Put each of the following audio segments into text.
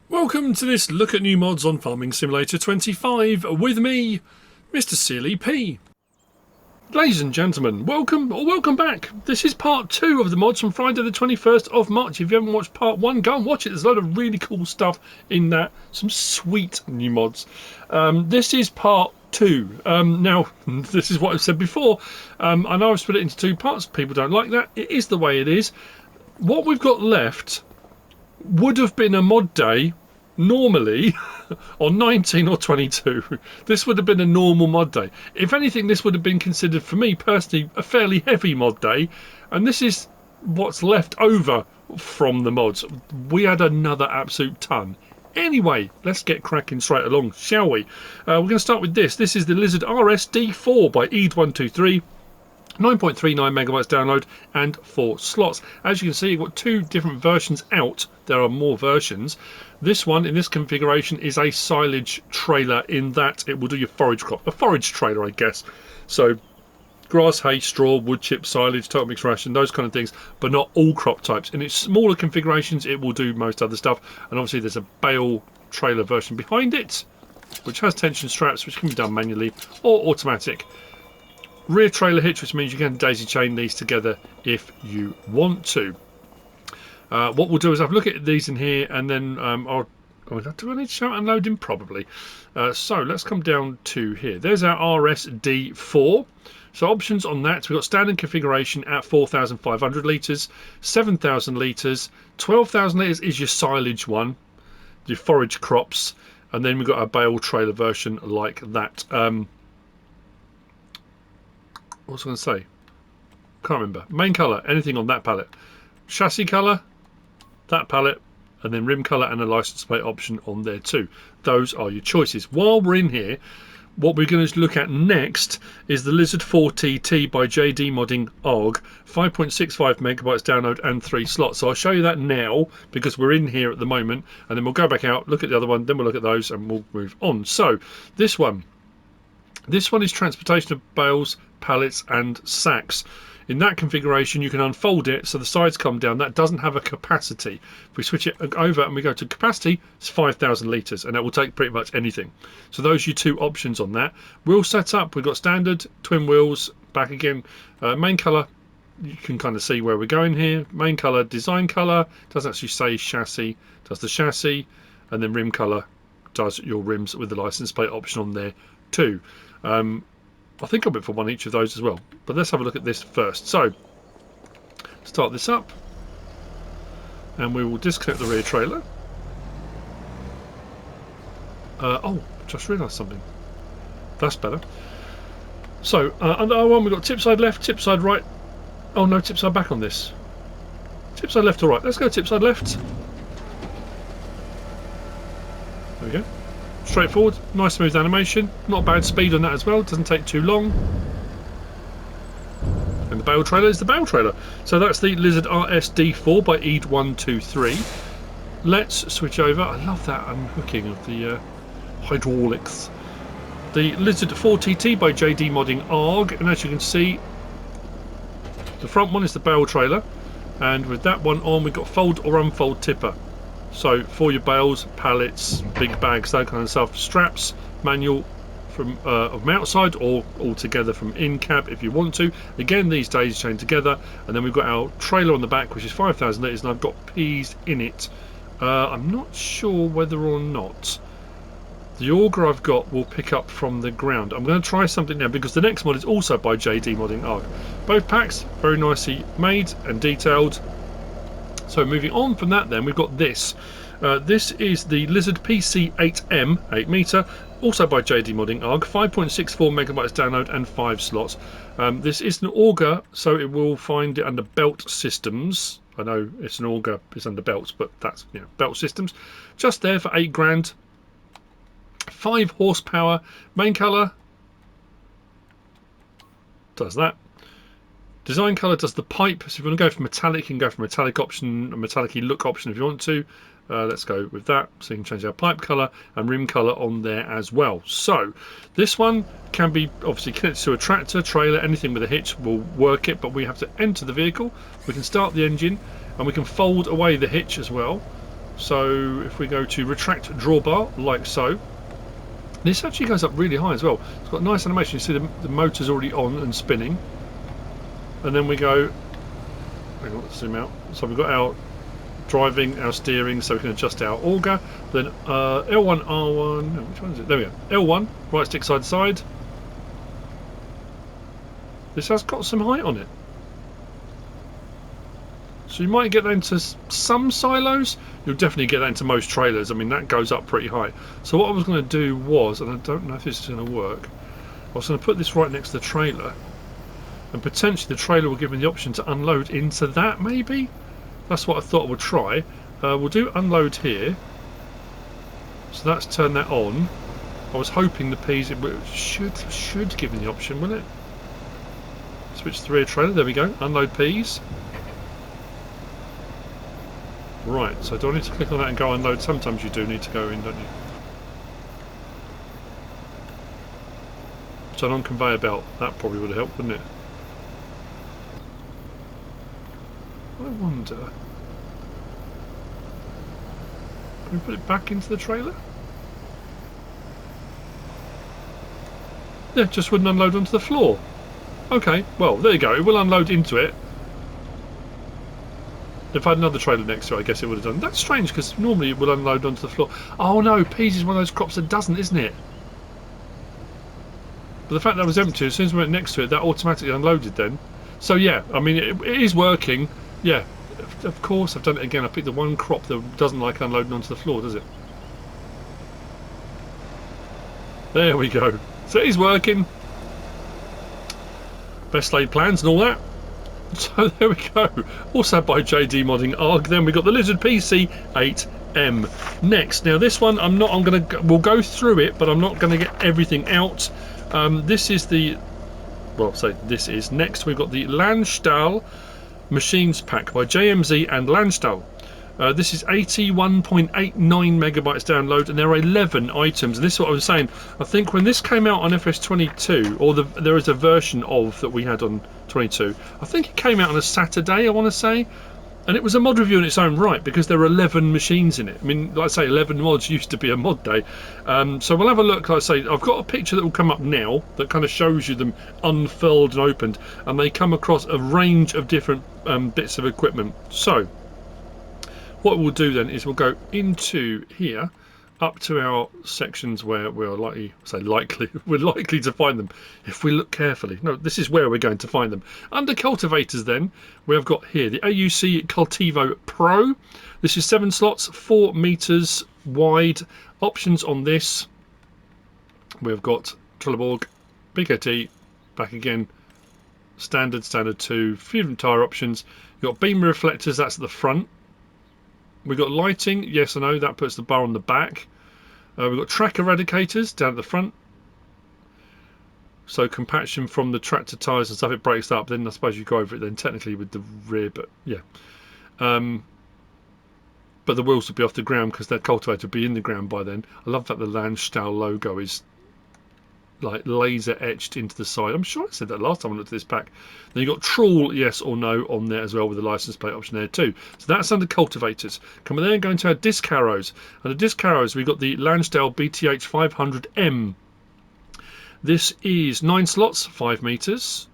Welcome to this look at new mods on Farming Simulator 25 with me, MrSealyp. Ladies and gentlemen, welcome back. This is part 2 of the mods from Friday the 21st of March. If you haven't watched part 1, go and watch it. There's a lot of really cool stuff in that. Some sweet new mods. This is part 2. Now, this is what I've said before. I know I've split it into 2 parts. People don't like that. It is the way it is. What we've got left would have been a mod day normally on 19 or 22. This would have been a normal mod day. If anything, this would have been considered, for me personally, a fairly heavy mod day, and this is what's left over from the mods. We had another absolute ton. Anyway, let's get cracking straight along, shall we? We're going to start with this. This is the Lizard RSD4 by ED123. 9.39 megabytes download and 4 slots. As you can see, you've got 2 different versions out. There are more versions. This one in this configuration is a silage trailer, in that it will do your forage crop. A forage trailer, I guess. So grass, hay, straw, wood chip, silage, total mixed ration, those kind of things, but not all crop types. In its smaller configurations, it will do most other stuff. And obviously there's a bale trailer version behind it, which has tension straps, which can be done manually or automatic. Rear trailer hitch, which means you can daisy chain these together if you want to. What we'll do is have a look at these in here, and then do I need to show unloading? Probably. So let's come down to here. There's our RSD4. So options on that, we've got standard configuration at 4,500 litres, 7,000 litres, 12,000 litres is your silage one, your forage crops, and then we've got a bale trailer version like that. What was I going to say? Can't remember. Main colour, anything on that palette. Chassis colour, that palette, and then rim colour and a license plate option on there too. Those are your choices. While we're in here, what we're going to look at next is the Lizard 4TT by JDModding Arg. 5.65 megabytes download and 3 slots. So I'll show you that now because we're in here at the moment, and then we'll go back out, look at the other one, then we'll look at those and we'll move on. So this one is transportation of bales, pallets and sacks. In that configuration you can unfold it so the sides come down. That doesn't have a capacity. If we switch it over and we go to capacity, it's 5,000 litres, and that will take pretty much anything. So those are your 2 options on that. Wheel setup, we've got standard, twin wheels, back again. Main colour, you can kind of see where we're going here. Main colour, design colour, doesn't actually say chassis, does the chassis, and then rim colour does your rims with the license plate option on there too. I think I went for one each of those as well, but let's have a look at this first. So start this up and we will disconnect the rear trailer. Oh, just realised something. That's better. So under R1 we've got tip side left, tip side right. Oh no, tip side back on this. Tip side left or right. Let's go tip side left. There we go. Straightforward, nice smooth animation, not bad speed on that as well, doesn't take too long. And the bale trailer is the bale trailer. So that's the Lizard RSD4 by ED123. Let's switch over. I love that unhooking of the hydraulics. The Lizard 4TT by JDModding Arg, and as you can see, the front one is the bale trailer, and with that one on we've got fold or unfold tipper. So for your bales, pallets, big bags, that kind of stuff. Straps, manual from of outside or all together from in cab if you want to. Again, these days chained together, and then we've got our trailer on the back, which is 5,000 litres, and I've got peas in it. I'm not sure whether or not the auger I've got will pick up from the ground. I'm going to try something now because the next mod is also by JDModding Arg. Both packs very nicely made and detailed. So moving on from that then, we've got this. This is the Lizard PC8M, 8 metre, also by JDModding Arg, 5.64 megabytes download and 5 slots. This is an auger, so it will find it under belt systems. I know it's an auger, it's under belts, but that's, you know, belt systems. Just there for 8 grand. 5 horsepower. Main colour does that. Design colour does the pipe, so if you want to go for metallic, you can go for metallic option, a metallic-y look option if you want to. Let's go with that, so you can change our pipe colour and rim colour on there as well. So this one can be obviously connected to a tractor, trailer, anything with a hitch will work it, but we have to enter the vehicle. We can start the engine and we can fold away the hitch as well. So if we go to retract drawbar, like so, this actually goes up really high as well. It's got a nice animation. You see the motor's already on and spinning. And then we go, hang on, let's zoom out. So we've got our driving, our steering, so we can adjust our auger. Then L1, R1, no, which one is it? There we go. L1, right stick side to side. This has got some height on it. So you might get that into some silos. You'll definitely get that into most trailers. I mean, that goes up pretty high. So what I was going to do was, and I don't know if this is going to work, I was going to put this right next to the trailer. And potentially the trailer will give me the option to unload into that, maybe? That's what I thought I would try. We'll do unload here. So that's turn that on. I was hoping the peas should give me the option, will it? Switch to the rear trailer, there we go. Unload peas. Right, so do I need to click on that and go unload? Sometimes you do need to go in, don't you? Turn on conveyor belt. That probably would have helped, wouldn't it? I wonder. Can we put it back into the trailer? Yeah, just wouldn't unload onto the floor. Okay, well, there you go. It will unload into it. If I had another trailer next to it, I guess it would have done. That's strange, because normally it will unload onto the floor. Oh no, peas is one of those crops that doesn't, isn't it? But the fact that was empty, as soon as we went next to it, that automatically unloaded then. So yeah, I mean, it is working. Yeah, of course I've done it again. I picked the one crop that doesn't like unloading onto the floor, does it? There we go. So it is working. Best laid plans and all that. So there we go. Also by JDModding Arg. Then we got the Lizard PC8M. Next, now this one we'll go through it, but I'm not gonna get everything out. This is next we've got the Landstal Machines Pack by JMZ and Landstal. This is 81.89 megabytes download, and there are 11 items. And this is what I was saying. I think when this came out on FS22, or there is a version of that we had on 22. I think it came out on a Saturday, I want to say, and it was a mod review in its own right because there were 11 machines in it. I mean, like I say, 11 mods used to be a mod day. So we'll have a look. Like I say, I've got a picture that will come up now that kind of shows you them unfurled and opened, and they come across a range of different bits of equipment. So what we'll do then is we'll go into here up to our sections where we're likely to find them if we look carefully. No, this is where we're going to find them. Under cultivators then, we have got here the AUC Cultivo Pro. This is 7 slots, 4 meters wide. Options on this, we've got Trelleborg, BKT, back again, standard 2, few different tyre options. You've got beam reflectors, that's at the front. We've got lighting, yes or no, that puts the bar on the back. We've got track eradicators down at the front. So compaction from the tractor tyres and stuff, it breaks up. Then I suppose you go over it then technically with the rear, but yeah. But the wheels will be off the ground because that cultivator will be in the ground by then. I love that the Landstal logo is like laser etched into the side. I'm sure I said that last time I looked at this pack. Then you've got trawl, yes or no, on there as well with the license plate option there too. So that's under cultivators. Come on there and go into our disc harrows. And the disc harrows, we've got the Landstal BTH 500M. This is 9 slots, 5 meters,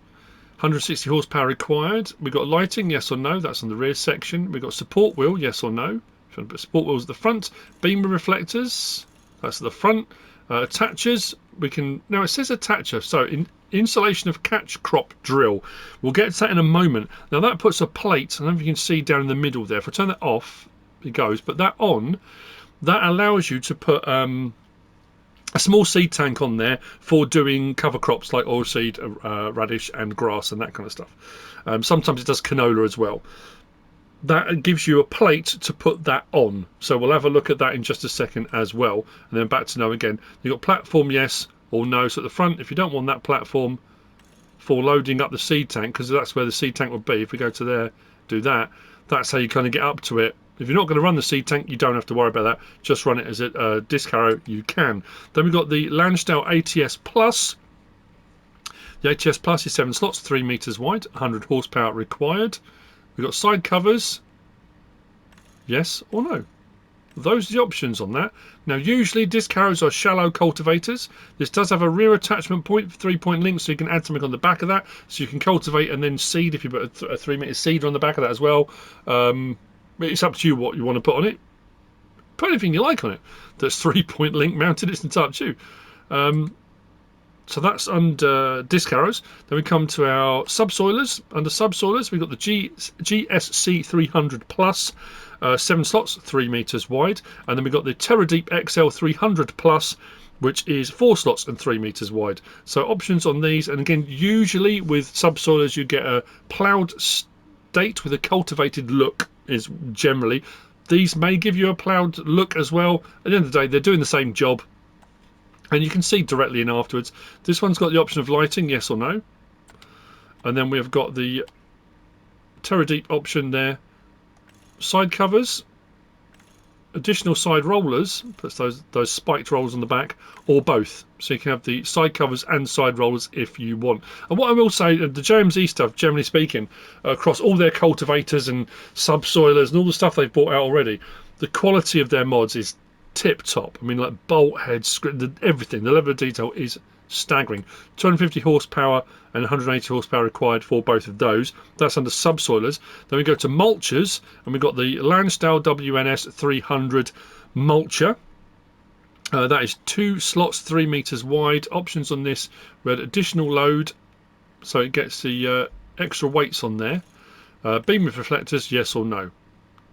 160 horsepower required. We've got lighting, yes or no, that's on the rear section. We've got support wheel, yes or no. If you want to put support wheels at the front. Beamer reflectors, that's at the front. Attachers, we can, now it says attacher, so in insulation of catch crop drill, we'll get to that in a moment. Now that puts a plate, I don't know if you can see down in the middle there, if I turn that off it goes, but that on, that allows you to put a small seed tank on there for doing cover crops like oilseed, radish and grass and that kind of stuff. Sometimes it does canola as well. That gives you a plate to put that on. So we'll have a look at that in just a second as well. And then back to no again. You've got platform yes or no. So at the front, if you don't want that platform for loading up the seed tank, because that's where the seed tank would be. If we go to there, do that. That's how you kind of get up to it. If you're not going to run the seed tank, you don't have to worry about that. Just run it as a disc harrow, you can. Then we've got the Landstal ATS Plus. The ATS Plus is 7 slots, 3 meters wide, 100 horsepower required. We've got side covers, yes or no. those are the options on that. Now, usually disc harrows are shallow cultivators. This does have a rear attachment point for 3-point link, so you can add something on the back of that, so you can cultivate and then seed if you put a 3-meter seeder on the back of that as well. It's up to you what you want to put on it. Put anything you like on it that's 3-point link mounted. It's up to you. So that's under disc harrows. Then we come to our subsoilers. Under subsoilers, we've got the GSC 300 Plus, 7 slots, 3 meters wide, and then we've got the TerraDeep XL 300 Plus, which is 4 slots and 3 meters wide. So options on these, and again, usually with subsoilers, you get a ploughed state with a cultivated look. Is generally, these may give you a ploughed look as well. At the end of the day, they're doing the same job. And you can see directly in afterwards. This one's got the option of lighting, yes or no. And then we've got the TerraDeep option there. Side covers, additional side rollers, puts those spiked rollers on the back, or both. So you can have the side covers and side rollers if you want. And what I will say, the JMZ stuff, generally speaking, across all their cultivators and subsoilers and all the stuff they've brought out already, the quality of their mods is tip top. I mean, like bolt heads, everything. The level of detail is staggering. 250 horsepower and 180 horsepower required for both of those. That's under subsoilers. Then we go to mulchers, and we've got the Landstal WNS 300 mulcher. That is 2 slots, 3 meters wide. Options on this: we had additional load, so it gets the extra weights on there. Beam with reflectors, yes or no.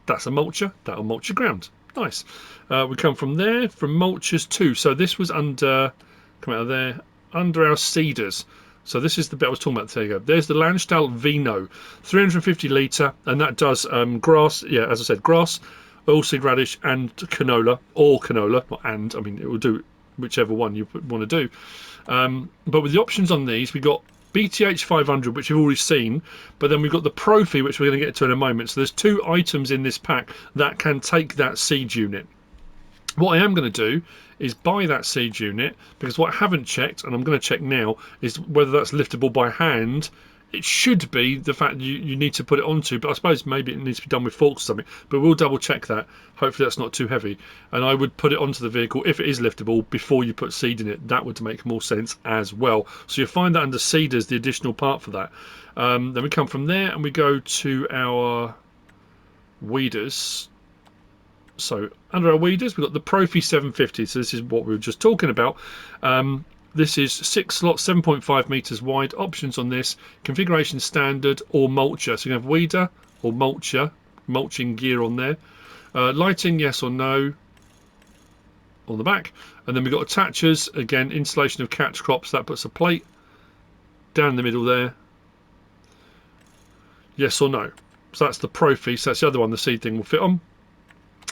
That's a mulcher. That'll mulch your ground. Nice. We come from there, from mulchers too. So this was under, come out of there, under our seeders. So this is the bit I was talking about. There you go. There's the Landstal Vino, 350 litre, and that does grass. Yeah, as I said, grass, oilseed radish, and canola, or canola, not and. I mean, it will do whichever one you want to do. But with the options on these, we got BTH 500, which you've already seen, but then we've got the Profi, which we're going to get to in a moment. So there's 2 items in this pack that can take that seed unit. What I am going to do is buy that seed unit, because what I haven't checked, and I'm going to check now, is whether that's liftable by hand. It should be the fact you need to put it onto, but I suppose maybe it needs to be done with forks or something, but we'll double check that. Hopefully that's not too heavy, and I would put it onto the vehicle if it is liftable before you put seed in it. That would make more sense as well. So you'll find that under seeders, the additional part for that. Then we come from there and we go to our weeders. So under our weeders, we've got the Profi 750. So this is what we were just talking about. This is 6 slots, 7.5 meters wide. Options on this: configuration standard or mulcher. So you can have weeder or mulcher, mulching gear on there. Lighting, yes or no, on the back. And then we've got attachers, again, installation of catch crops. That puts a plate down the middle there. Yes or no. So that's the Profi. So that's the other one the seed thing will fit on.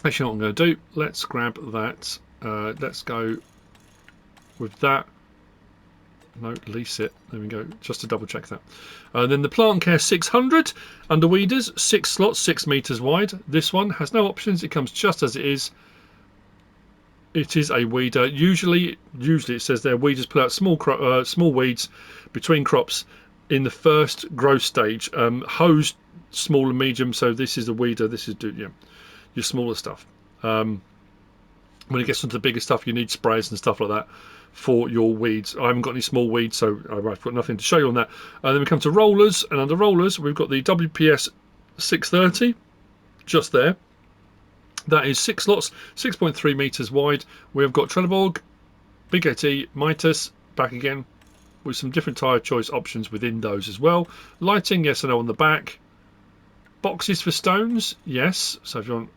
Actually, what I'm going to do, let's grab that. Let's go with that. No, lease it. There we go, just to double check that. Then the Plant Care 600 under weeders, 6 slots, 6 meters wide. This one has no options. It comes just as it is. It is a weeder. Usually it says there, weeders pull out small weeds between crops in the first growth stage. Hose small and medium. So this is a weeder. This is your smaller stuff. When it gets into the bigger stuff, you need sprays and stuff like that for your weeds. I haven't got any small weeds, so I've got nothing to show you on that. Then we come to rollers, and under rollers we've got the WPS 630 just there. That is 6 slots, 6.3 meters wide. We've got Trelleborg, Big AT, Mitas, back again, with some different tyre choice options within those as well. Lighting, yes or no on the back. Boxes for stones, yes. So if you want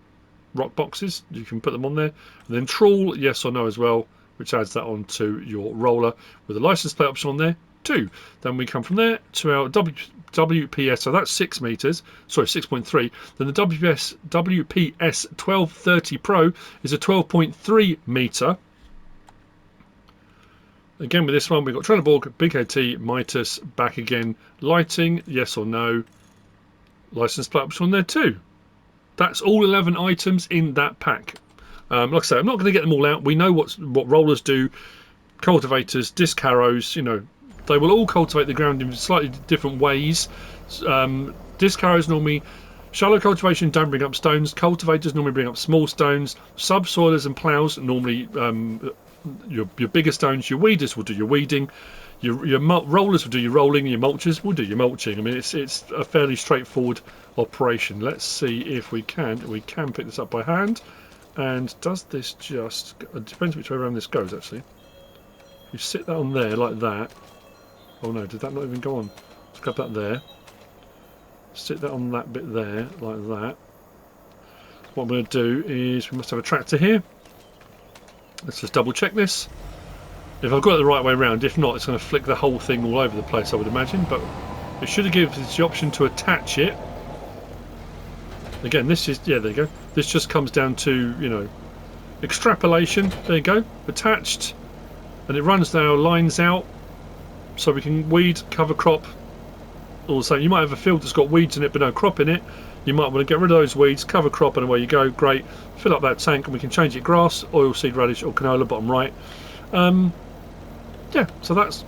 rock boxes, you can put them on there. And then trawl, yes or no as well, which adds that onto your roller with a license plate option on there too. Then we come from there to our WPS, so that's 6 meters, sorry, 6.3. Then the WPS 1230 Pro is a 12.3 meter. Again with this one, we've got Trelleborg, Big AT, Mitas, back again. Lighting, yes or no. License plate option on there too. That's all 11 items in that pack. Like I say, I'm not going to get them all out. We know what rollers do, cultivators, disc harrows, they will all cultivate the ground in slightly different ways. Disc harrows normally Shallow cultivation don't bring up stones. Cultivators normally bring up small stones. Subsoilers and ploughs normally your bigger stones. Your weeders will do your weeding. Your rollers will do your rolling. Your mulchers will do your mulching. I mean, it's a fairly straightforward operation. Let's see if we can pick this up by hand. And does this just... It depends which way around this goes, actually. You sit that on there like that. Oh no, did that not even go on? Let's grab that there. Sit that on that bit there, like that. What I'm going to do is, we must have a tractor here. Let's just double check this. If I've got it the right way around, if not, it's going to flick the whole thing all over the place, I would imagine. But it should have given us the option to attach it. Again, this is, yeah, there you go. This just comes down to, you know, extrapolation. There you go, attached. And it runs now, lines out, so we can weed, cover crop. Also, you might have a field that's got weeds in it but no crop in it. You might want to get rid of those weeds, cover crop, and away you go. Great. Fill up that tank, and we can change it grass, oilseed radish, or canola, bottom right. Yeah, so that's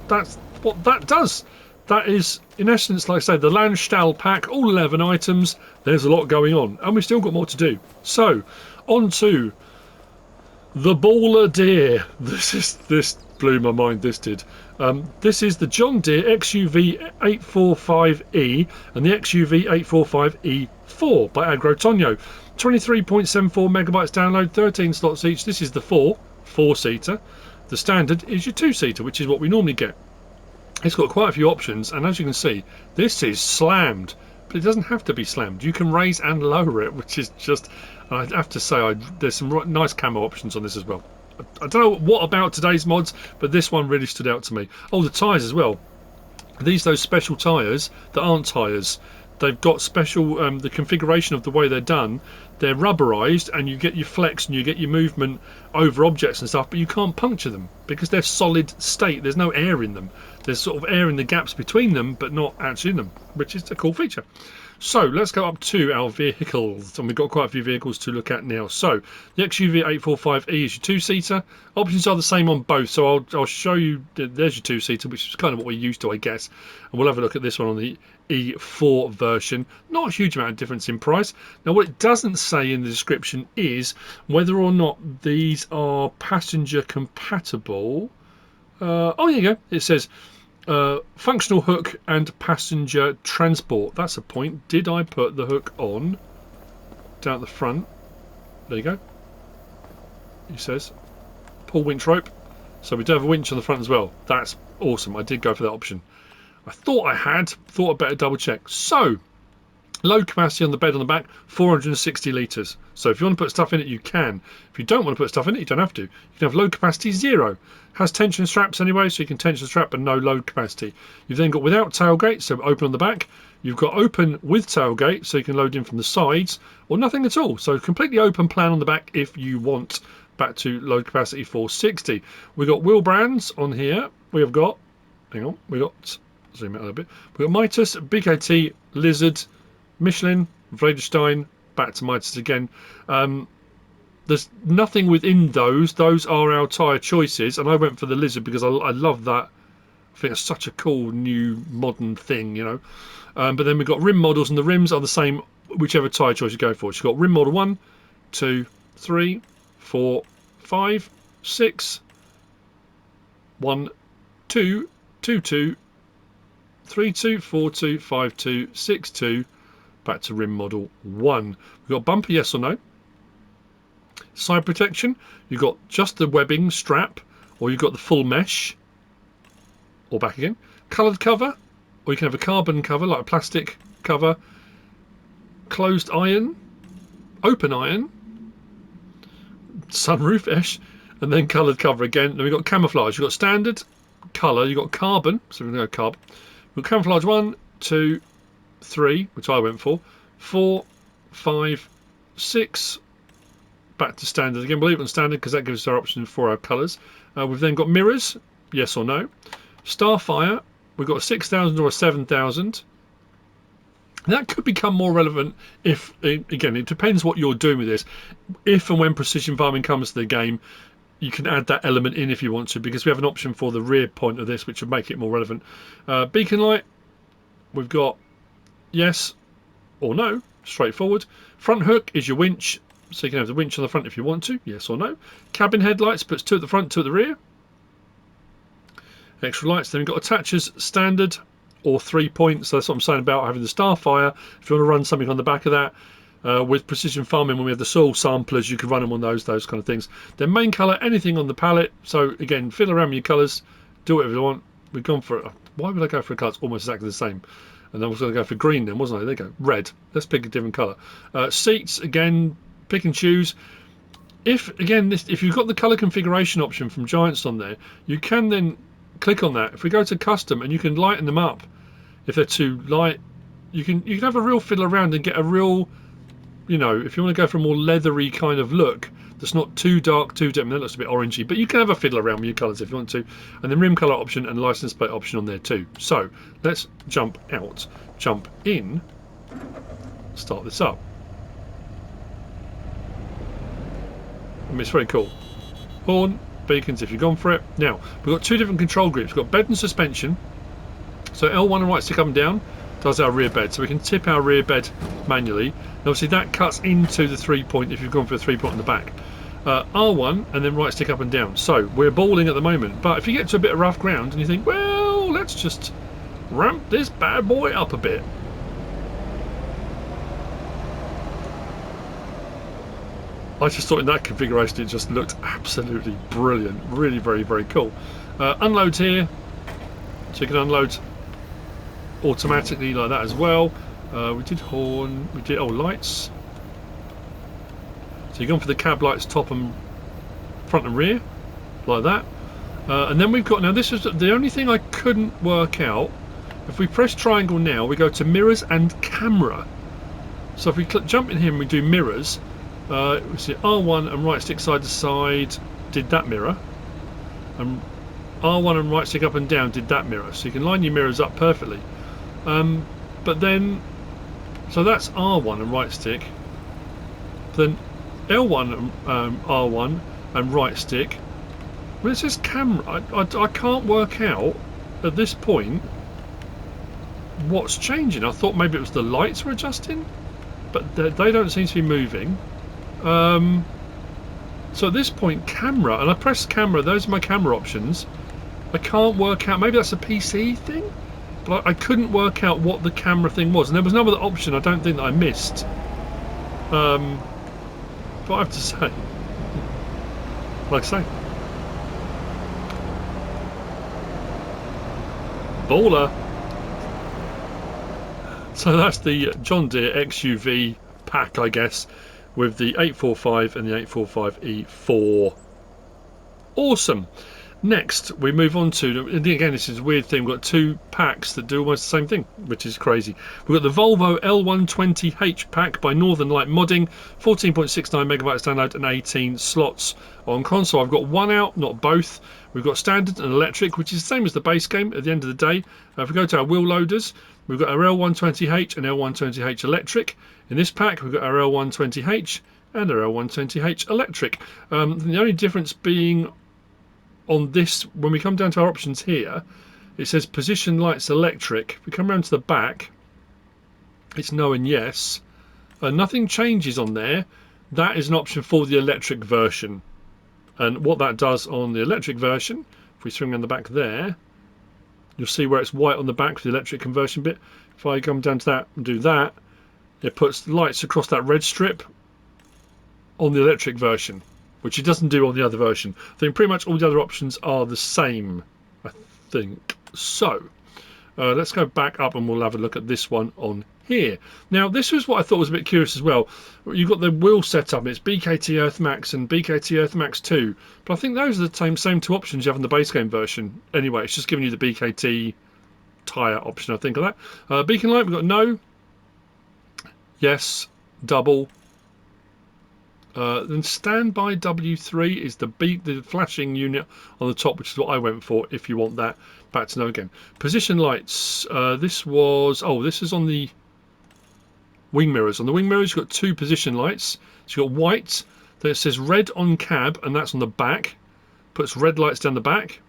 what that does. That is, in essence, like I say, the Landstal pack, all 11 items. There's a lot going on, and we've still got more to do. So, on to the Buehrer Deere. This blew my mind, this did. This is the John Deere XUV 845E and the XUV 845E4 by Agro Tonho. 23.74 megabytes download, 13 slots each. This is the four-seater. The standard is your two-seater, which is what we normally get. It's got quite a few options, and as you can see, this is slammed, but it doesn't have to be slammed. You can raise and lower it, which is just, I have to say, there's some nice camo options on this as well. I don't know what about today's mods, but this one really stood out to me. Oh, the tyres as well. Those special tyres that aren't tyres. They've got special, the configuration of the way they're done, they're rubberized, and you get your flex and you get your movement over objects and stuff, but you can't puncture them because they're solid state. There's no air in them. There's sort of air in the gaps between them, but not actually in them, which is a cool feature. So let's go up to our vehicles, and we've got quite a few vehicles to look at now. So the XUV 845E is your two-seater. Options are the same on both, so I'll show you. There's your two-seater, which is kind of what we're used to, I guess. And we'll have a look at this one on the E4 version. Not a huge amount of difference in price. Now, what it doesn't say in the description is whether or not these are passenger compatible. Oh, there you go. It says functional hook and passenger transport. That's a point. Did I put the hook on down at the front? There you go. It says pull winch rope. So we do have a winch on the front as well. That's awesome. I did go for that option. I thought I'd better double check. So load capacity on the bed on the back, 460 litres. So if you want to put stuff in it, you can. If you don't want to put stuff in it, you don't have to. You can have load capacity 0. Has tension straps anyway, so you can tension strap but no load capacity. You've then got without tailgate, so open on the back. You've got open with tailgate, so you can load in from the sides, or nothing at all. So completely open plan on the back if you want. Back to load capacity 460. We've got wheel brands on here. We have got, hang on, we got, zoom out a little bit. We've got Mitas, BKT, Lizard, Michelin, Vredestein, back to Mitas again. There's nothing within those. Those are our tyre choices, and I went for the Lizard because I love that. I think it's such a cool new modern thing, you know. But then we've got rim models, and the rims are the same whichever tyre choice you go for. So you've got rim model 1, 2, 3, 4, 5, 6, 1, 2, 2, 2, 3, 2, 4, 2, 5, 2, 6, 2. Back to rim model 1. We've got bumper, yes or no. Side protection, you've got just the webbing strap, or you've got the full mesh, or back again. Coloured cover, or you can have a carbon cover, like a plastic cover. Closed iron, open iron, sunroof-ish, and then coloured cover again. Then we've got camouflage, you've got standard colour, you've got carbon, so we're going to go carbon. We've got camouflage 1, 2, 3, which I went for, 4, 5, 6, back to standard again. We'll leave it on standard because that gives us our option for our colours. We've then got mirrors, yes or no. Starfire, we've got a 6,000 or a 7,000. That could become more relevant if, again, it depends what you're doing with this. If and when precision farming comes to the game, you can add that element in if you want to, because we have an option for the rear point of this, which would make it more relevant. Beacon light, we've got yes or no. straightforward. Front hook is your winch, so you can have the winch on the front if you want to, yes or no. Cabin headlights, puts 2 at the front, 2 at the rear. Extra lights. Then we've got attachers, standard or 3-point. So that's what I'm saying about having the Starfire. If you want to run something on the back of that, with precision farming, when we have the soil samplers, you can run them on those kind of things. Then main colour, anything on the palette. So again, fiddle around with your colours, do whatever you want. We've gone for it. Why would I go for a colour? It's almost exactly the same. And I was going to go for green then, wasn't I? There you go. Red. Let's pick a different colour. Seats, again, pick and choose. If you've got the colour configuration option from Giants on there, you can then click on that. If we go to custom, and you can lighten them up if they're too light, you can have a real fiddle around and get a real, you know, if you want to go for a more leathery kind of look that's not too dark, too dim, that looks a bit orangey, but you can have a fiddle around with your colours if you want to. And then rim colour option and license plate option on there too. So let's jump out, jump in, start this up. I mean, it's very cool. Horn, beacons if you've gone for it. Now, we've got 2 different control groups. We've got bed and suspension. So L1 and right stick up and down does our rear bed. So we can tip our rear bed manually. And obviously that cuts into the 3-point if you've gone for a 3-point on the back. R1 and then right stick up and down. So we're balling at the moment. But if you get to a bit of rough ground and you think, well, let's just ramp this bad boy up a bit. I just thought in that configuration it just looked absolutely brilliant. Really very, very cool. Unload here. So you can unload automatically like that as well. We did horn. We did lights. So you're going for the cab lights top and front and rear like that. And then we've got, now this is the only thing I couldn't work out. If we press triangle now, we go to mirrors and camera. So if we jump in here and we do mirrors, we see R1 and right stick side to side did that mirror, and R1 and right stick up and down did that mirror. So you can line your mirrors up perfectly. But then, so that's R1 and right stick. Then L1 and R1 and right stick. When it says camera, I can't work out at this point what's changing. I thought maybe it was the lights were adjusting, but they don't seem to be moving. So at this point, camera, and I press camera, those are my camera options. I can't work out, maybe that's a PC thing, but I couldn't work out what the camera thing was. And there was no other option I don't think that I missed. But I have to say, like I say, baller. So that's the John Deere XUV pack, I guess, with the 845 and the 845E4. Awesome. Next, we move on to, again, this is a weird thing. We've got 2 packs that do almost the same thing, which is crazy. We've got the Volvo L120H pack by Northern Light Modding, 14.69 megabytes download and 18 slots on console. I've got 1 out, not both. We've got standard and electric, which is the same as the base game at the end of the day. If we go to our wheel loaders, we've got our L120H and L120H electric. In this pack, we've got our L120H and our L120H electric. The only difference being on this, when we come down to our options here, it says position lights electric. If we come around to the back, it's no and yes. Nothing changes on there. That is an option for the electric version. And what that does on the electric version, if we swing around the back there, you'll see where it's white on the back for the electric conversion bit. If I come down to that and do that, it puts lights across that red strip on the electric version, which it doesn't do on the other version. I think pretty much all the other options are the same, I think. So, let's go back up and we'll have a look at this one on here. Now, this was what I thought was a bit curious as well. You've got the wheel setup, it's BKT Earth Max and BKT Earth Max 2. But I think those are the same 2 options you have in the base game version. Anyway, it's just giving you the BKT tyre option, I think, of that. Beacon light, we've got no, yes, double. Then standby W3 is the flashing unit on the top, which is what I went for. If you want that, back to no again. Position lights. This is on the wing mirrors. On the wing mirrors, you've got 2 position lights. So you've got white. Then it says red on cab, and that's on the back. Puts red lights down the back.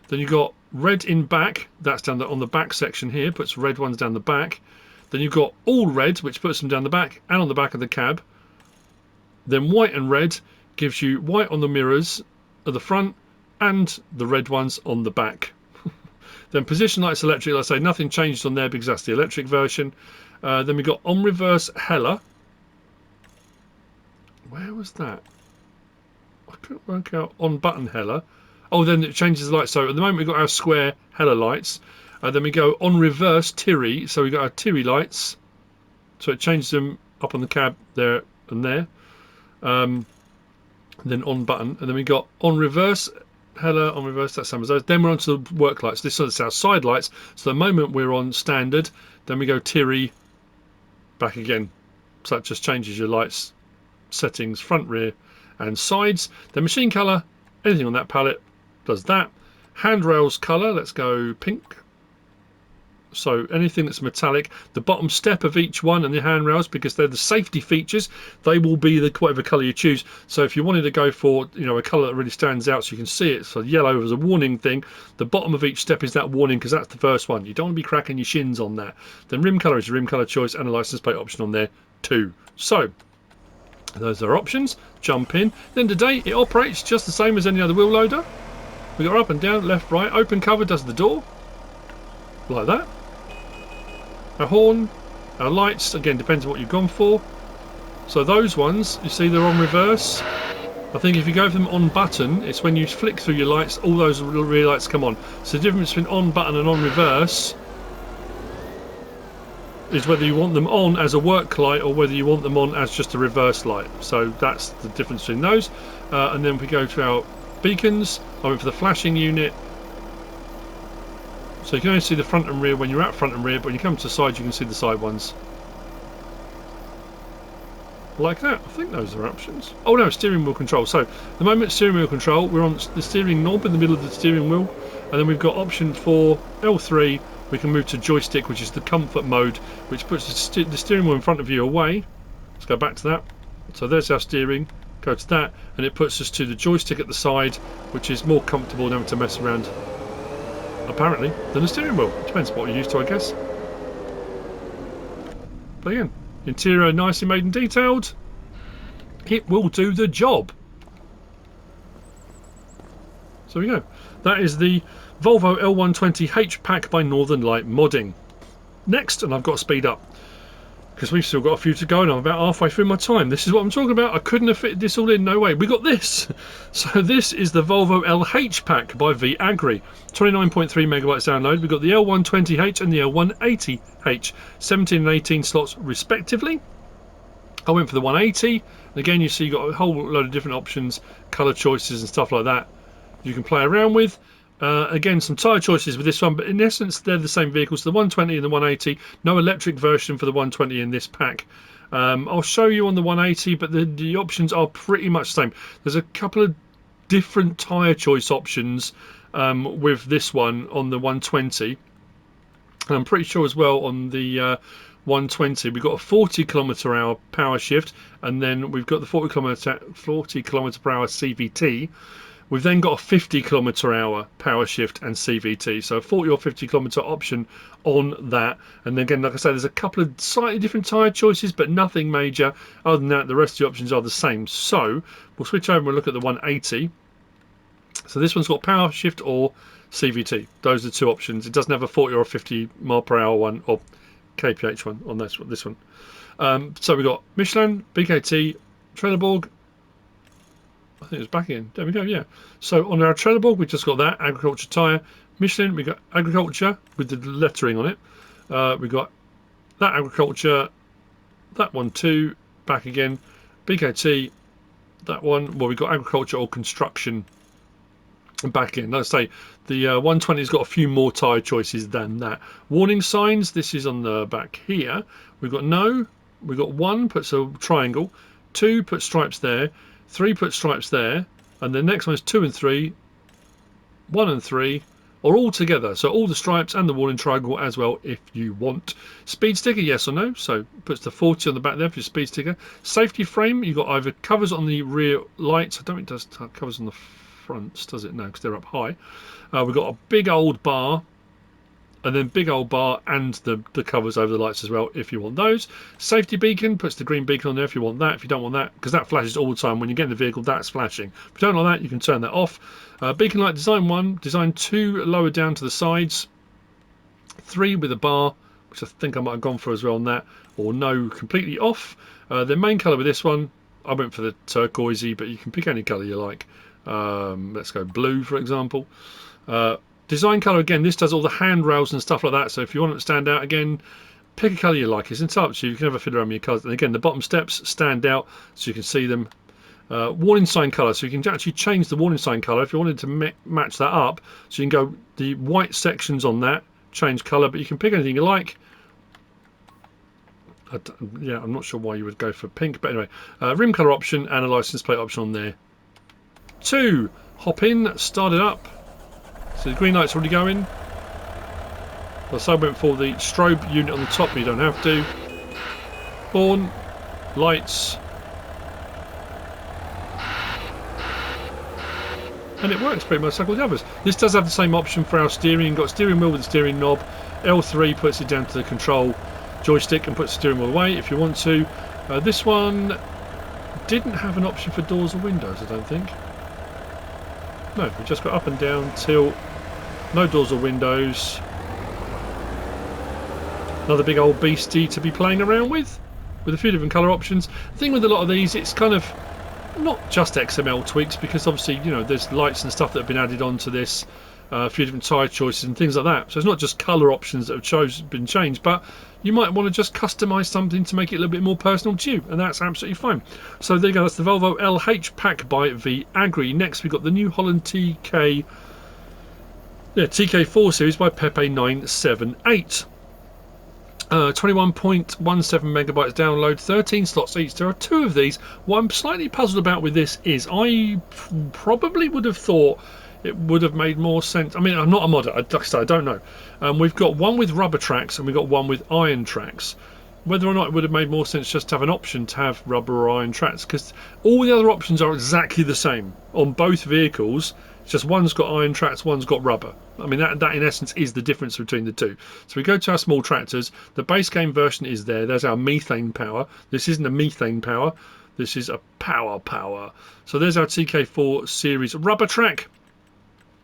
Then you've got red in back. That's down on the back section here. Puts red ones down the back. Then you've got all red, which puts them down the back and on the back of the cab. Then white and red gives you white on the mirrors at the front and the red ones on the back. Then position lights electric, like I say, nothing changed on there because that's the electric version. Then we got on reverse heller. Where was that? I couldn't work out. On button heller. Oh, then it changes the lights. So at the moment we've got our square heller lights. Then we go on reverse Tiri. So we've got our Tiri lights. So it changes them up on the cab there and there. Then on button. And then we got on reverse heller, on reverse, that's same as those. Then we're on to the work lights. This is our side lights. So the moment we're on standard, then we go Tiri back again. So that just changes your lights settings, front, rear and sides. Then machine colour, anything on that palette does that. Handrails colour, let's go pink. So anything that's metallic, the bottom step of each one and the handrails, because they're the safety features, they will be the whatever colour you choose. So if you wanted to go for, you know, a colour that really stands out so you can see it, so yellow as a warning thing, the bottom of each step is that warning because that's the first one. You don't want to be cracking your shins on that. Then rim colour is your rim colour choice and a license plate option on there too. So those are options. Jump in. Then today it operates just the same as any other wheel loader. We got up and down, left, right. Open cover does the door like that. Our horn, our lights, again depends on what you've gone for. So those ones, you see they're on reverse. I think if you go for them on button, it's when you flick through your lights, all those rear lights come on. So the difference between on button and on reverse is whether you want them on as a work light or whether you want them on as just a reverse light. So that's the difference between those. And then we go to our beacons. I went for the flashing unit. So you can only see the front and rear when you're at front and rear, but when you come to the side you can see the side ones. Like that. I think those are options. Oh no, steering wheel control. So the moment steering wheel control, we're on the steering knob in the middle of the steering wheel, and then we've got option for L3. We can move to joystick, which is the comfort mode, which puts the steering wheel in front of you away. Let's go back to that. So there's our steering. Go to that, and it puts us to the joystick at the side, which is more comfortable than having to mess around, apparently, than the steering wheel. Depends what you're used to, I guess. But again, interior nicely made and detailed. It will do the job. So we go. That is the Volvo L120H pack by Northern Light Modding. Next, and I've got to speed up because we've still got a few to go and I'm about halfway through my time. This is what I'm talking about. I couldn't have fitted this all in, no way. We got this. So this is the Volvo LH pack by VAgri. 29.3 megabytes download. We've got the L120H and the L180H. 17 and 18 slots respectively. I went for the 180. And again, you see you've got a whole load of different options, colour choices and stuff like that you can play around with. Again, some tyre choices with this one, but in essence they're the same vehicles, the 120 and the 180. No electric version for the 120 in this pack. I'll show you on the 180, but the options are pretty much the same. There's a couple of different tyre choice options with this one on the 120, and I'm pretty sure as well on the 120 we've got a 40 km/h power shift, and then we've got the 40 km/h CVT. We've then got a 50 km/h power shift and CVT, so a 40 or 50 km option on that. And then again, like I say, there's a couple of slightly different tyre choices, but nothing major. Other than that, the rest of the options are the same. So we'll switch over and look at the 180. So this one's got power shift or CVT. Those are the two options. It doesn't have a 40 or a 50 mph one or kph one on this one. So we've got Michelin, BKT, Trelleborg. I think it was back in. There we go, yeah. So on our Trelleborg, we've just got that agriculture tyre. Michelin, we've got agriculture with the lettering on it. We've got that agriculture, that one too, back again. BKT, that one. Well, we've got agriculture or construction back in. Let's say the 120's got a few more tyre choices than that. Warning signs, this is on the back here. We've got no, we've got 1 puts a triangle, 2 puts stripes there, 3 puts stripes there, and the next one is 2 and 3, 1 and 3, or all together. So all the stripes and the warning triangle as well if you want. Speed sticker, yes or no. So puts the 40 on the back there for your speed sticker. Safety frame, you've got either covers on the rear lights. I don't think it does covers on the fronts, does it? No, because they're up high. We've got a big old bar and then big old bar and the covers over the lights as well if you want those. Safety beacon puts the green beacon on there if you want that. If you don't want that, because that flashes all the time when you get in the vehicle, that's flashing. If you don't like that, you can turn that off. Beacon light design 1, design 2 lower down to the sides, 3 with a bar, which I think I might have gone for as well on that, or no, completely off. The main colour with this one, I went for the turquoisey, but you can pick any colour you like. Let's go blue, for example. Design colour, again, this does all the handrails and stuff like that, so if you want it to stand out, again, pick a colour you like. It's entirely up to you. You can have a fiddle around with your colours. And again, the bottom steps stand out so you can see them. Warning sign colour, so you can actually change the warning sign colour if you wanted to match that up. So you can go the white sections on that, change colour, but you can pick anything you like. Yeah, I'm not sure why you would go for pink, but anyway, rim colour option and a license plate option on there. 2, hop in, start it up. So the green light's already going. So I went for the strobe unit on the top, but you don't have to. On, lights. And it works pretty much like all the others. This does have the same option for our steering. You've got steering wheel with the steering knob. L3 puts it down to the control joystick and puts the steering wheel away if you want to. This one didn't have an option for doors or windows, I don't think. No, we just got up and down, tilt, no doors or windows. Another big old beastie to be playing around with a few different colour options. The thing with a lot of these, it's kind of not just XML tweaks, because obviously, you know, there's lights and stuff that have been added onto this, a few different tyre choices and things like that. So it's not just colour options that have been changed, but you might want to just customise something to make it a little bit more personal to you, and that's absolutely fine. So there you go, that's the Volvo LH pack by VAgri. Next we've got the New Holland TK4 series by Pepe978. 21.17 megabytes download, 13 slots each. There are 2 of these. What I'm slightly puzzled about with this is I probably would have thought it would have made more sense. I mean, I'm not a modder, like I said, I don't know. We've got one with rubber tracks and we've got one with iron tracks. Whether or not it would have made more sense just to have an option to have rubber or iron tracks, because all the other options are exactly the same on both vehicles. It's just one's got iron tracks, one's got rubber. I mean, that in essence is the difference between the two. So we go to our small tractors. The base game version is there. There's our methane power. This isn't a methane power. This is a power. So there's our TK4 series rubber track.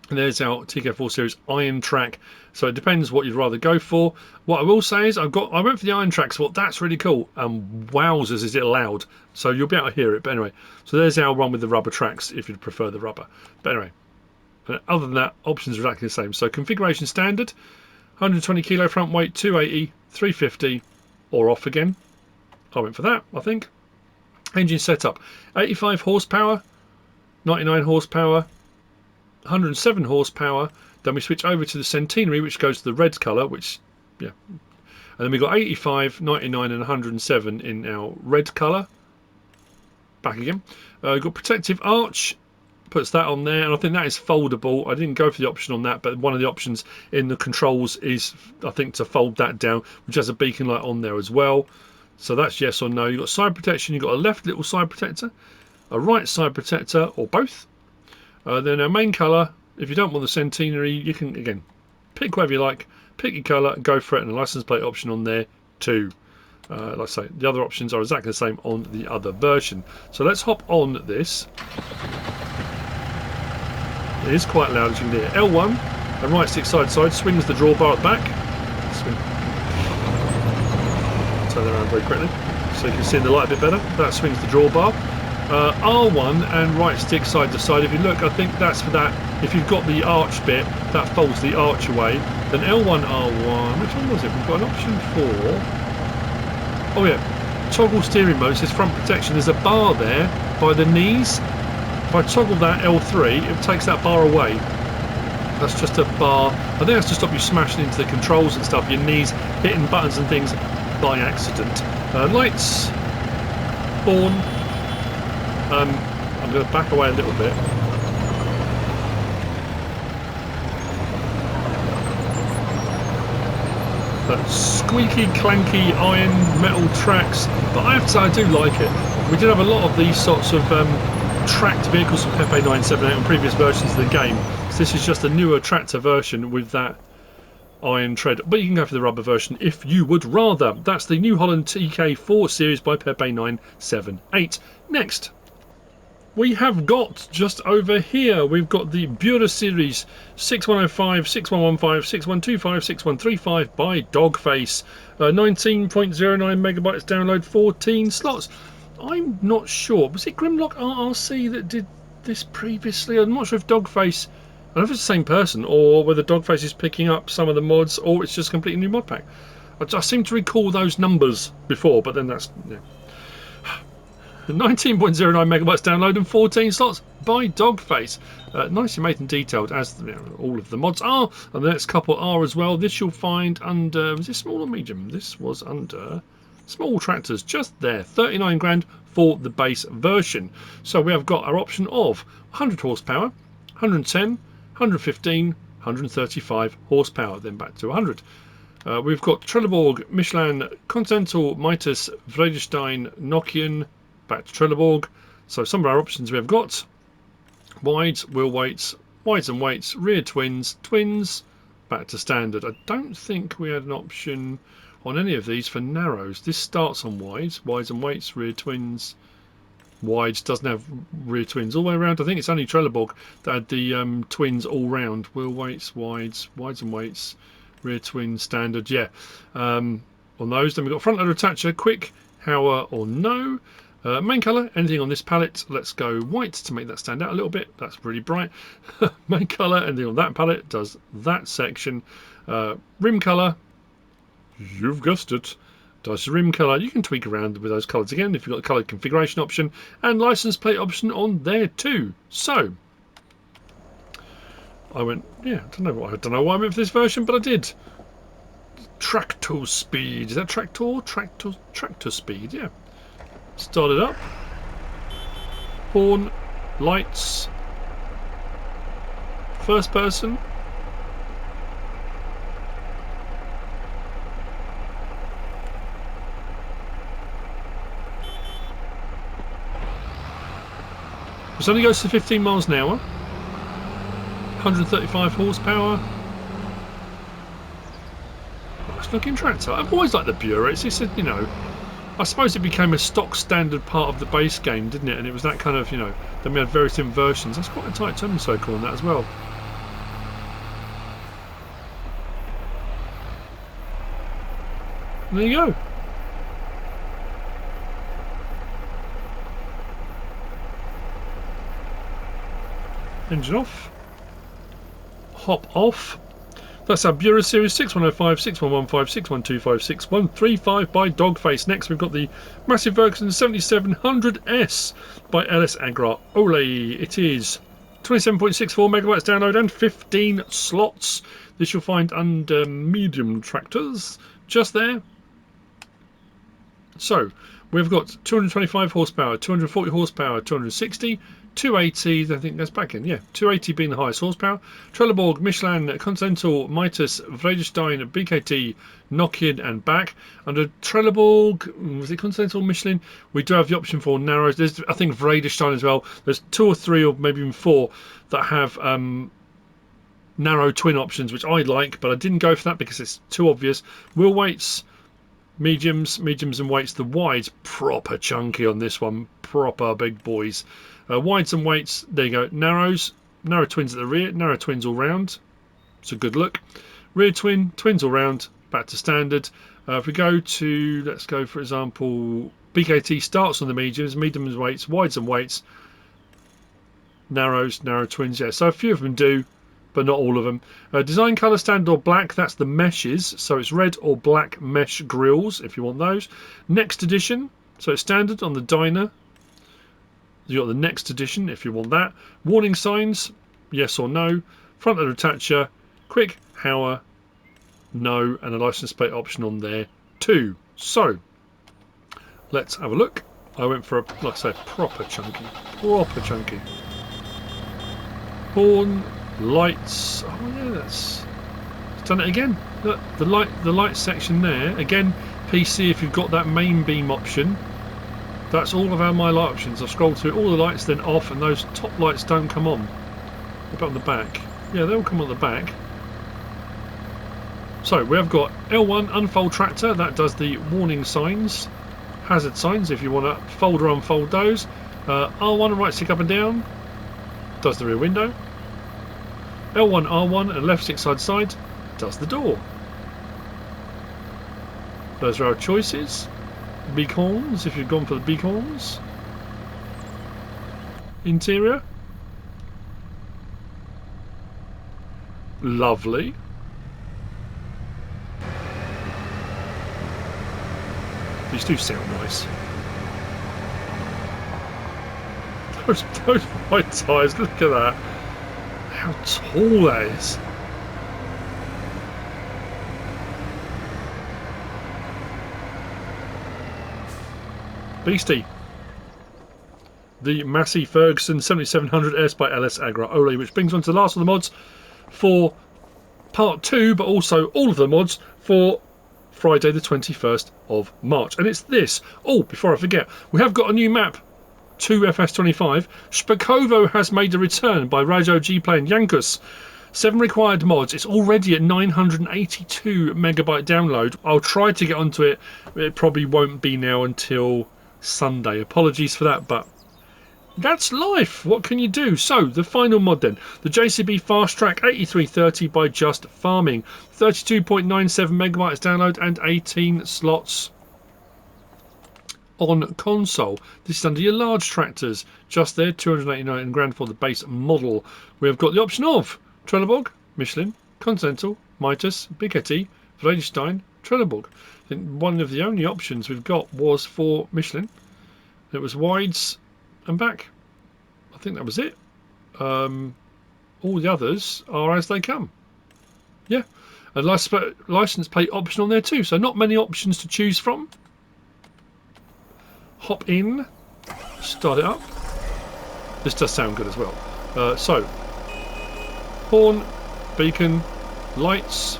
And there's our TK4 series iron track. So it depends what you'd rather go for. What I will say is I went for the iron track, so thought that's really cool. Wowzers, is it loud? So you'll be able to hear it. But anyway, so there's our one with the rubber tracks if you'd prefer the rubber. But anyway, other than that, options are exactly the same. So configuration standard, 120 kilo front weight, 280, 350, or off again. I went for that, I think. Engine setup, 85 horsepower, 99 horsepower, 107 horsepower. Then we switch over to the Centenary, which goes to the red colour, which, yeah. And then we've got 85, 99 and 107 in our red colour. Back again. We've got protective arch, puts that on there, and I think that is foldable. I didn't go for the option on that, but one of the options in the controls is, I think, to fold that down, which has a beacon light on there as well. So that's yes or no. You've got side protection, you've got a left little side protector, a right side protector, or both. Then our main colour, if you don't want the Centenary, you can, again, pick whatever you like, pick your colour and go for it, and a license plate option on there too. Like I say, the other options are exactly the same on the other version. So let's hop on this. It is quite loud, as you can hear. L1, and right stick side swings the drawbar at the back. Turn it around very quickly so you can see the light a bit better. That swings the drawbar. R1 and right stick side to side. If you look, I think that's for that. If you've got the arch bit, that folds the arch away. Then L1, R1. Which one was it? We've got an option for. Oh yeah, toggle steering mode. It says front protection. There's a bar there by the knees. If I toggle that L3, it takes that bar away. That's just a bar. I think that's to stop you smashing into the controls and stuff. Your knees hitting buttons and things by accident. Lights on. I'm going to back away a little bit. That squeaky, clanky iron metal tracks, but I have to say I do like it. We did have a lot of these sorts of tracked vehicles from Pepe978 on previous versions of the game. So this is just a newer tractor version with that iron tread, but you can go for the rubber version if you would rather. That's the New Holland TK4 series by Pepe 978. Next, we have got just over here, we've got the Buehrer series 6105, 6115, 6125, 6135 by Dogface. 19.09 megabytes download, 14 slots. I'm not sure. Was it Grimlock RRC that did this previously? I'm not sure if Dogface, I don't know if it's the same person or whether Dogface is picking up some of the mods or it's just a completely new mod pack. I seem to recall those numbers before, but then that's... Yeah. 19.09 megabytes download and 14 slots by Dogface. Nicely made and detailed, as all of the mods are, and the next couple are as well. This you'll find under, was this small or medium? This was under small tractors, just there. 39 grand for the base version. So we have got our option of 100 horsepower, 110, 115, 135 horsepower, then back to 100. We've got Trelleborg, Michelin, Continental, Mitas, Vredestein, Nokian, back to Trelleborg. So some of our options we have got: wides, wheel weights, wides and weights, rear twins, twins, back to standard. I don't think we had an option on any of these for narrows. This starts on wides, wides and weights, rear twins. Wides doesn't have rear twins all the way around. I think it's only Trelleborg that had the twins all round. Wheel weights, wides, wides and weights, rear twins, standard. Yeah, on those. Then we've got front loader attacher, quick, Hauer or no. Main colour, anything on this palette, let's go white to make that stand out a little bit. That's really bright. Main colour, anything on that palette does that section. Rim colour, you've guessed it, does rim colour. You can tweak around with those colours again if you've got the colour configuration option, and license plate option on there too. So I went, yeah, I don't know why I went for this version, but I did. Tractor speed, is that tractor? Tractor speed, yeah. Start it up. Horn, lights, first person. This only goes to 15 miles an hour. 135 horsepower. Nice looking tractor. I've always liked the Buehrer. It's just, you know, I suppose it became a stock standard part of the base game, didn't it? And it was that kind of, you know, then we had various different versions. That's quite a tight turning circle on that as well. And there you go. Engine off. Hop off. That's our Buehrer series 6105, 6115, 6125, 6135 by Dogface. Next we've got the massive Ferguson 7700S by LS Agro. Ole, it is 27.64 megabytes download and 15 slots. This you'll find under medium tractors, just there. So we've got 225 horsepower, 240 horsepower, 260, 280, I think that's back in, yeah, 280 being the highest horsepower. Trelleborg, Michelin, Continental, Mitas, Vredestein, BKT, Nokian and back. Under Trelleborg, was it Continental, Michelin? We do have the option for narrows. There's, I think, Vredestein as well. There's 2 or 3 or maybe even 4 that have narrow twin options, which I like, but I didn't go for that because it's too obvious. Wheel weights, mediums and weights. The wides proper chunky on this one, proper big boys. Wides and weights, there you go. Narrows, narrow twins at the rear, narrow twins all round. It's a good look. Rear twin, twins all round, back to standard. If we go to, let's go for example, BKT starts on the mediums and weights, wides and weights, narrows, narrow twins. Yeah, so a few of them do, but not all of them. Design colour, standard or black, that's the meshes. So it's red or black mesh grills if you want those. Next edition, so it's standard on the Dyna. You've got the next edition if you want that. Warning signs, yes or no. Front loader attacher, quick, Hauer, no, and a license plate option on there too. So let's have a look. I went for a, like I say, proper chunky. Horn, lights. Oh yeah, that's done it again. Look, the light section there again. PC if you've got that main beam option. That's all of my light options. I've scrolled through all the lights, then off, and those top lights don't come on. What about on the back? Yeah, they all come on the back. So we have got L1 unfold tractor, that does the warning signs, hazard signs if you want to fold or unfold those. R1 right stick up and down does the rear window. L1 R1 and left stick side to side does the door. Those are our choices. Beacons if you've gone for the beacons. Interior. Lovely. These do sound nice. Those white tyres, look at that. How tall that is. Beastie. The Massey Ferguson 7700 S by LS Agro, which brings on to the last of the mods for part 2, but also all of the mods for Friday the 21st of March. And it's this. Oh, before I forget, we have got a new map to FS25. Spakovo has made a return by Rajo G-Play and Yankus. 7 required mods. It's already at 982 megabyte download. I'll try to get onto it. It probably won't be now until Sunday. Apologies for that, but that's life. What can you do? So, the final mod then. The JCB Fastrac 8330 by Just Farming. 32.97 megabytes download and 18 slots on console. This is under your large tractors. Just there, 289 grand for the base model. We have got the option of Trelleborg, Michelin, Continental, Mitas, Bigetti, Vredestein, Trelleborg. I think one of the only options we've got was for Michelin. It was wides and back. I think that was it. All the others are as they come. Yeah, and license plate option on there too, so not many options to choose from. Hop in, start it up. This does sound good as well. So horn, beacon, lights.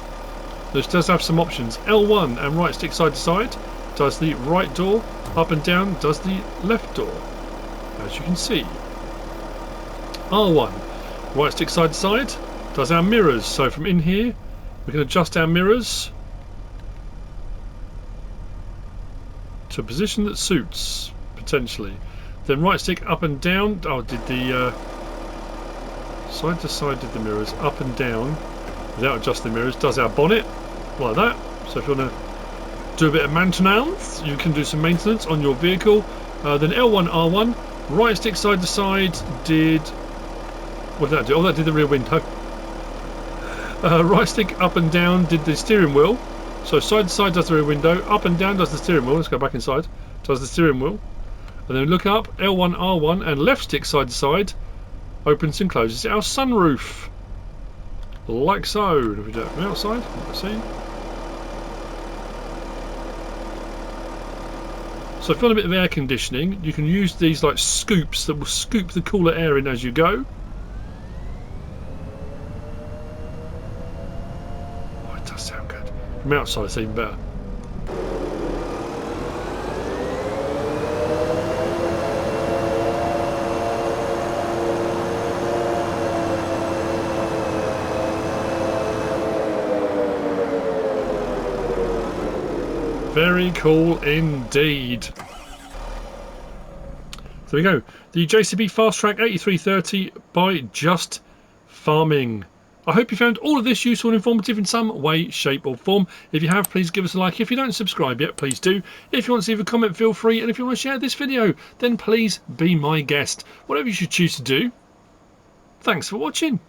This does have some options. L1 and right stick side to side does the right door. Up and down does the left door, as you can see. R1, right stick side to side, does our mirrors. So from in here, we can adjust our mirrors to a position that suits, potentially. Then right stick up and down, did the side to side did the mirrors, up and down, without adjusting the mirrors, does our bonnet, like that. So if you want to do a bit of maintenance, you can do some maintenance on your vehicle. Then L1, R1, right stick side to side did... What did that do? Oh, that did the rear window. Right stick up and down did the steering wheel. So side to side does the rear window, up and down does the steering wheel. Let's go back inside. Does the steering wheel. And then look up, L1, R1, and left stick side to side opens and closes our sunroof. Like so. If we do it from outside, let's see. So if you want a bit of air conditioning, you can use these like scoops that will scoop the cooler air in as you go. Oh, it does sound good. From outside it's even better. Very cool indeed. There we go. The JCB Fastrac 8330 by Just Farming. I hope you found all of this useful and informative in some way, shape or form. If you have, please give us a like. If you don't subscribe yet, please do. If you want to leave a comment, feel free. And if you want to share this video, then please be my guest. Whatever you should choose to do. Thanks for watching.